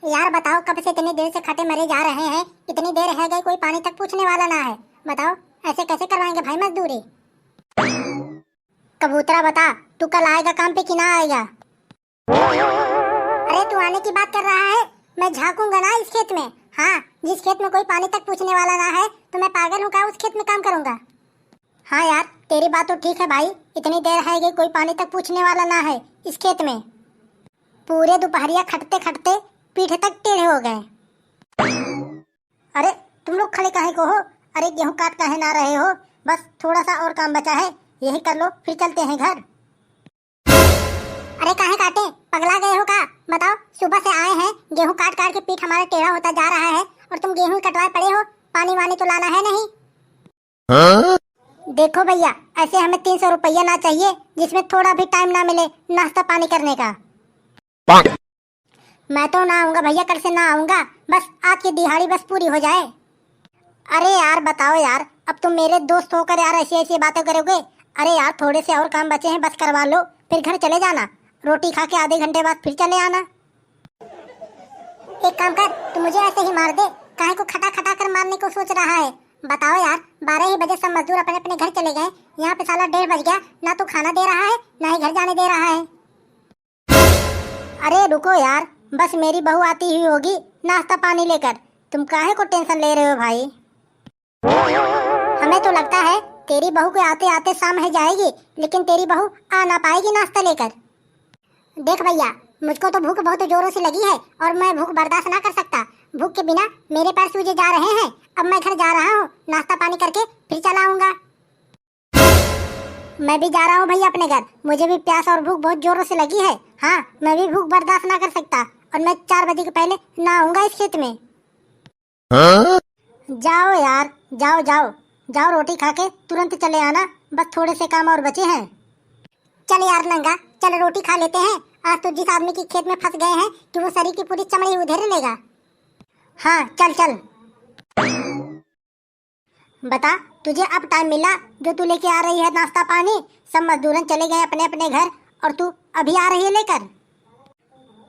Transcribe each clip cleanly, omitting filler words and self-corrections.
यार बताओ, कब से इतनी देर से खटे मरे जा रहे हैं, इतनी देर है गई, कोई पानी तक पूछने वाला ना है। बताओ ऐसे कैसे करवाएंगे भाई मजदूरी। कबूतरा बता, तू कल आएगा काम पे कि ना आएगा? अरे तू आने की बात कर रहा है, मैं झांकूंगा ना इस खेत में। हाँ, जिस खेत में कोई पानी तक पूछने वाला ना है तो मैं पागल हूँ क्या उस खेत में काम करूंगा। हाँ यार, तेरी बात तो ठीक है भाई, इतनी देर है गई, कोई पानी तक पूछने वाला ना है इस खेत में। पूरे दोपहरिया खटते खटते पीठ तक टेढ़े हो गए। अरे तुम लोग खड़े काहे को हो? अरे गेहूं काट काहे ना रहे हो? बस थोड़ा सा और काम बचा है, यही कर लो फिर चलते हैं घर। अरे काहे काटे, पगला गए हो का? बताओ, सुबह से आए हैं, गेहूं काट काट के पीठ हमारा टेढ़ा होता जा रहा है और तुम गेहूं कटवाए पड़े हो। पानी वानी तो लाना है नहीं? हाँ? देखो भैया, ऐसे हमें 300 रुपया ना चाहिए जिसमें थोड़ा भी टाइम ना मिले नाश्ता पानी करने का। मैं तो ना आऊंगा भैया, कल से ना आऊंगा, बस आज की दिहाड़ी बस पूरी हो जाए। अरे यार बताओ यार, अब तुम मेरे दोस्त होकर यार ऐसी ऐसी बातें करोगे? अरे यार थोड़े से और काम बचे हैं, बस करवा लो फिर घर चले जाना। रोटी खा के आधे घंटे बाद फिर चले आना। एक काम कर, तू मुझे ऐसे ही मार दे, काहे को खटा खटा कर मारने को सोच रहा है? बताओ यार, 12 ही बजे सब मजदूर अपने अपने घर चले गए, यहाँ पे साला 1:30 बज गया, ना तो खाना दे रहा है ना ही घर जाने दे रहा है। अरे रुको यार, बस मेरी बहू आती ही होगी नाश्ता पानी लेकर, तुम काहे को टेंशन ले रहे हो भाई? हमें तो लगता है तेरी बहू के आते आते शाम है जाएगी, लेकिन तेरी बहू आ ना पाएगी नाश्ता लेकर। देख भैया, मुझको तो भूख बहुत जोरों से लगी है और मैं भूख बर्दाश्त ना कर सकता। भूख के बिना मेरे पैर सूजे जा रहे हैं। अब मैं घर जा रहा हूँ, नाश्ता पानी करके फिर चला आऊंगा। मैं भी जा रहा हूँ भैया अपने घर, मुझे भी प्यास और भूख बहुत जोरों से लगी है। हाँ, मैं भी भूख बर्दाश्त ना कर सकता और मैं 4 बजे के पहले ना आऊंगा इस खेत में। हाँ? जाओ यार, जाओ जाओ जाओ, रोटी खा के तुरंत चले आना, बस थोड़े से काम और बचे हैं। चल यार नंगा, चल रोटी खा लेते हैं। आज तो जिस आदमी की खेत में फंस गए हैं कि वो शरीर की पूरी चमड़ी उधेड़ लेगा। हाँ चल चल। बता, तुझे अब टाइम मिला जो तू लेके आ रही है नाश्ता पानी? सब मजदूरन चले गए अपने अपने घर और तू अभी आ रही है लेकर।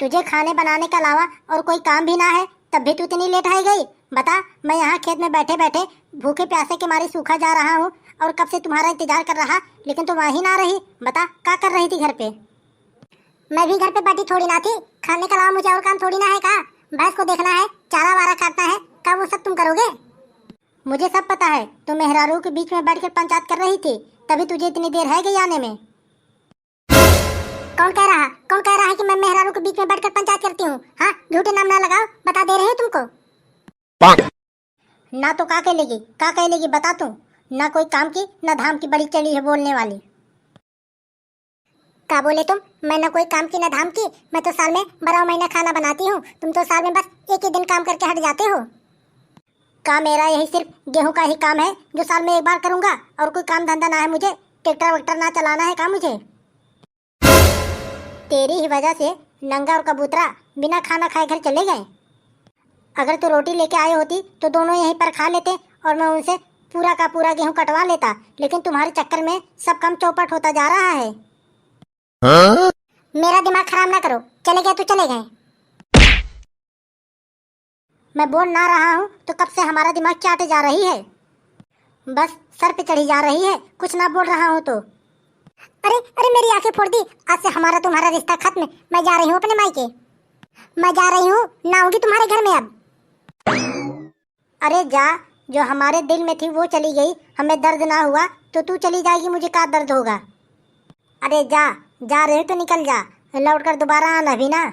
तुझे खाने बनाने के अलावा और कोई काम भी ना है, तब भी तू इतनी लेट आई गई। बता, मैं यहाँ खेत में बैठे बैठे भूखे प्यासे के मारे सूखा जा रहा हूँ और कब से तुम्हारा इंतजार कर रहा, लेकिन तुम वहीं ना रही। बता, क्या कर रही थी घर पे? मैं भी घर पे बैठी थोड़ी ना थी, खाने के अलावा मुझे और काम थोड़ी ना है का? भैंस को देखना है, चारा वारा काटना है, क्या वो सब तुम करोगे? मुझे सब पता है, तुम मेहरारू के बीच में बैठकर पंचायत कर रही थी, तभी तुझे इतनी देर है गई आने में। कौन कह रहा है कि मैं मेहरारू के बीच में बैठकर पंचायत करती हूँ? हाँ, झूठे नाम ना लगाओ, बता दे रही हूँ तुमको। ना तो का कह लेगी बता तू, ना कोई काम की ना धाम की, बड़ी चढ़ी है बोलने वाली। क्या बोले तुम? मैं ना कोई काम की ना धाम की, मैं तो साल में 12 महीना खाना बनाती हूँ, तुम तो साल में बस एक ही दिन काम करके हट जाते हो। का मेरा यही सिर्फ गेहूं का ही काम है जो साल में एक बार करूंगा, और कोई काम धंधा ना है मुझे? ट्रैक्टर वैक्टर ना चलाना है का मुझे? तेरी ही वजह से नंगा और कबूतरा बिना खाना खाए घर चले गए। अगर तू रोटी लेके आए होती तो दोनों यहीं पर खा लेते और मैं उनसे पूरा का पूरा गेहूं कटवा लेता, लेकिन तुम्हारे चक्कर में सब काम चौपट होता जा रहा है। हाँ? मेरा दिमाग खराब ना करो, चले गए तो चले गए। मैं बोल ना रहा हूँ तो कब से हमारा दिमाग चाटे जा रही है, बस सर पे चढ़ी जा रही है, कुछ ना बोल रहा हूँ तो। अरे अरे मेरी आंखें फोड़ दी, आज से हमारा तुम्हारा रिश्ता खत्म। मैं जा रही हूँ अपने मायके, मैं जा रही हूँ, ना आऊंगी तुम्हारे घर में अब। अरे जा, जो हमारे दिल में थी वो चली गई, हमें दर्द ना हुआ तो तू चली जाएगी, मुझे क्या दर्द होगा? अरे जा, जा रहे हो तो निकल जा, लौट कर दोबारा आना भी ना।